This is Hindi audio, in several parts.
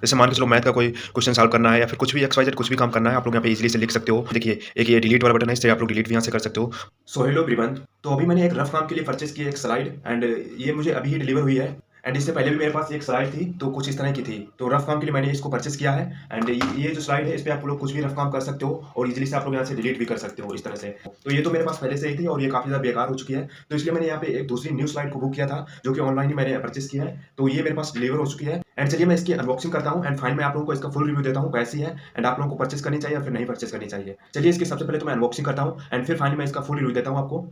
जैसे मान के चलो मैथ का कोई क्वेश्चन सॉल्व करना है या फिर कुछ भी एक्स वाई जेड कुछ भी काम करना है, आप लोग यहाँ पे इजीली से लिख सकते हो। देखिए एक ये डिलीट वाला बटन है, इससे आप लोग डिलीट भी यहाँ से कर सकते हो। सो हेलो एवरीवन, तो अभी मैंने एक रफ काम के लिए परचेस की एक स्लाइड एंड ये मुझे अभी ही डिलीवर हुई है। एंड इससे पहले भी मेरे पास एक स्लाइड थी, तो कुछ इस तरह की थी। तो रफ काम के लिए मैंने इसको परचेस किया है एंड ये जो स्लाइड है इस पे आप लोग कुछ भी रफ काम कर सकते हो और इजीली से आप लोग यहाँ से डिलीट भी कर सकते हो इस तरह से। तो ये तो मेरे पास पहले से ही थी और ये काफी ज्यादा बेकार हो चुकी है, तो इसलिए मैंने यहाँ पे एक दूसरी न्यू स्लाइड को बुक किया था जो कि ऑनलाइन ही मैंने परचेस किया है। तो ये मेरे पास डिलीवर हो चुकी है एंड चलिए मैं इसकी अनबॉक्सिंग करता हूँ एंड फाइनल मैं आप लोगों को इसका फुल रिव्यू देता हूँ कैसी है एंड आप लोगों को परचेस करनी चाहिए या फिर नहीं परचेस करनी चाहिए। चलिए इसकी सबसे पहले तो मैं अनबॉक्सिंग करता हूँ एंड फिर फाइनल मैं इसका फुल रिव्यू देता हूँ आपको।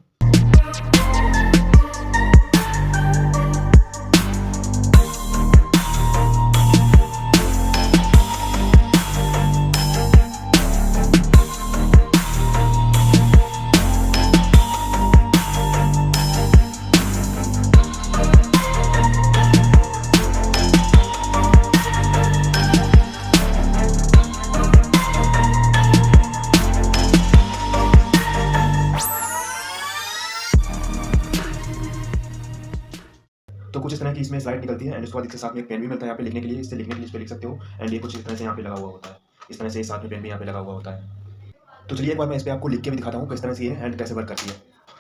तो कुछ इस तरह की इसमें स्लाइड निकलती है एंड उसके बाद इसके साथ में एक पेन भी मिलता है यहाँ पे लिखने के लिए, इससे लिखने के लिए इस पे लिख सकते हो एंड ये कुछ इस तरह से यहाँ पे लगा हुआ होता है। इस तरह से साथ में पेन भी यहाँ पे लगा हुआ होता है। तो चलिए एक बार मैं इस पे आपको लिख के भी दिखाता हूँ किस तरह से ये एंड कैसे वर्क करती है।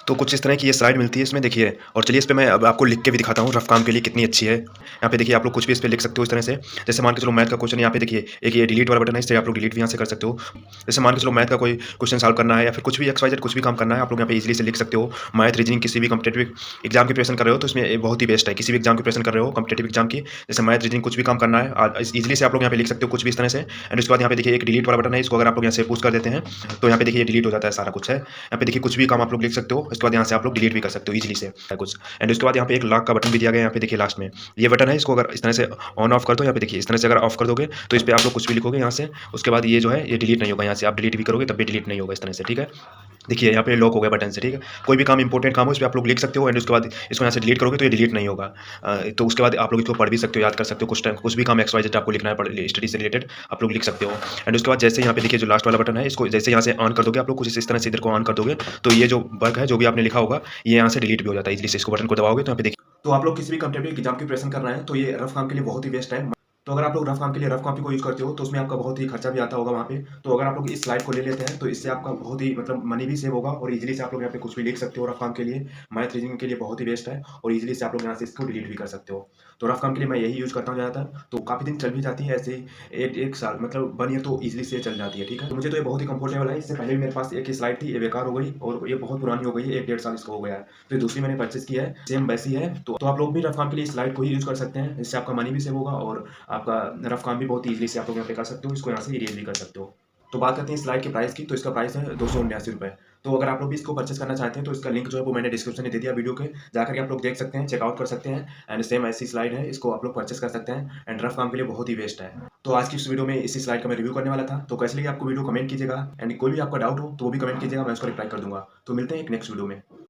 तो कुछ इस तरह की ये स्लाइड मिलती है इसमें, देखिए। और चलिए इस पे मैं अब आपको लिख के भी दिखाता हूँ रफ काम के लिए कितनी अच्छी है। यहाँ पे देखिए आप लोग कुछ भी इस पे लिख सकते हो इस तरह से। जैसे मान के चलो मैथ का क्वेश्चन, यहाँ पे देखिए एक ये डिलीट वाला बटन है, इससे आप लोग डिलीट भी यहाँ से कर सकते हो। जैसे मान के चलो मैथ का कोई क्वेश्चन सॉल्व करना है या फिर कुछ भी एक्स वाई जेड कुछ भी काम करना है, आप लोग यहाँ पे इजीली से लिख सकते हो। मैथ रीजनिंग किसी भी कॉम्पिटेटिव एग्जाम की प्रिपरेशन कर रहे हो तो इसमें ये बहुत ही बेस्ट है। किसी भी एग्जाम की प्रिपरेशन कर रहे हो कॉम्पिटेटिव एग्जाम की, जैसे मैथ रीजनिंग कुछ भी काम करना है इजीली से आप लोग यहाँ पे लिख सकते हो कुछ भी इस तरह से। एंड उसके बाद यहाँ पे देखिए एक डिलीट वाला बटन है, इसको अगर आप लोग यहाँ से पुश कर देते हैं तो यहाँ पे देखिए डिलीट हो जाता है, सारा कुछ है। यहाँ पे देखिए कुछ भी काम आप लोग लिख सकते हो, इसके बाद यहाँ से आप लोग डिलीट भी कर सकते हो इजीली से कुछ। एंड उसके बाद यहाँ पे एक लॉक का बटन भी दिया गया है, यहाँ पे देखिए लास्ट में ये बटन है, इसको अगर इस तरह से ऑन ऑफ कर दो, यहाँ पे देखिए इस तरह से अगर ऑफ कर दोगे तो इस पर आप लोग कुछ भी लिखोगे यहाँ से, उसके बाद ये जो है ये डिलीट नहीं होगा। यहाँ से आप डिलीट भी करोगे तब भी डिलीट नहीं होगा इस तरह से, ठीक है। देखिए यहाँ पे लॉक हो गया बटन से, ठीक है। कोई भी काम इंपॉर्टेंट काम हो इस पर आप लोग लिख सकते हो एंड उसके बाद इसको यहाँ से डिलीट करोगे तो ये डिलीट नहीं होगा। तो उसके बाद आप लोग इसको पढ़ भी सकते हो, याद कर सकते हो। कुछ टाइम कुछ भी काम एक्स वाई जेड आपको लिखना है स्टडी से रिलेटेड, आप लोग लिख सकते हो। एंड उसके बाद जैसे यहाँ पे देखिए जो लास्ट वाला बटन है, इसको जैसे यहाँ से ऑन कर दोगे आप लोग कुछ इस तरह से इधर को ऑन कर दोगे तो ये जो वर्क है जो भी आपने लिखा होगा ये यहाँ से डिलीट भी हो जाता है इजीली से। इसको बटन को दबाओगे तो यहाँ पे देखिए, तो आप लोग किसी भी कॉम्पिटेटिव एग्जाम की प्रिपरेशन कर रहे हैं तो ये रफ काम के लिए बहुत ही बेस्ट है। तो अगर आप लोग रफ काम के लिए रफ कॉपी को यूज़ करते हो तो उसमें आपका बहुत ही खर्चा भी आता होगा वहाँ पे। तो अगर आप लोग इस स्लाइड को ले लेते हैं तो इससे आपका बहुत ही मतलब मनी भी सेव होगा और इजीली से आप लोग यहाँ पे कुछ भी लिख सकते हो रफ काम के लिए। मैथ रीजनिंग के लिए बहुत ही बेस्ट है और इजीली से आप लोग यहाँ से इसको डिलीट भी कर सकते हो। तो रफ काम के लिए मैं यही यूज़ करता हूँ ज़्यादातर। तो काफ़ी दिन चल भी जाती है ऐसे ही, एक साल मतलब 1 ईयर तो इजीली से चल जाती है, ठीक है। तो मुझे तो ये बहुत ही कंफर्टेबल है। इससे पहले भी मेरे पास एक ही स्लाइड थी, ये बेकार हो गई और ये बहुत पुरानी हो गई है, 1 डेढ़ साल इसको हो गया है। तो ये दूसरी मैंने परचेस की है, सेम वैसी है। तो आप लोग भी रफ काम के लिए स्लाइड को ही यूज़ कर सकते हैं, इससे आपका मनी भी सेव होगा और आपका रफ काम भी बहुत ईजिली से आप लोग यहाँ पे कर सकते हो। इसको यहाँ से इरेज भी कर सकते हो। तो बात करते हैं स्लाइड के प्राइस की, तो इसका प्राइस है 279 रुपये। तो अगर आप लोग भी इसको परचेस करना चाहते हैं तो इसका लिंक जो है वो मैंने डिस्क्रिप्शन में दे दिया वीडियो के, जाकर के आप लोग देख सकते हैं, चेकआउट कर सकते हैं। एंड सेम ऐसी स्लाइड है, इसको आप लोग परचेस कर सकते हैं एंड रफ काम के लिए बहुत ही बेस्ट है। तो आज की इस वीडियो में इसी स्लाइड का मैं रिव्यू करने वाला था। तो कैसे लगी आपको वीडियो कमेंट कीजिएगा एंड कोई भी आपका डाउट हो तो वो भी कमेंट कीजिएगा, मैं उसका रिप्लाई कर दूंगा। तो मिलते हैं एक नेक्स्ट वीडियो में।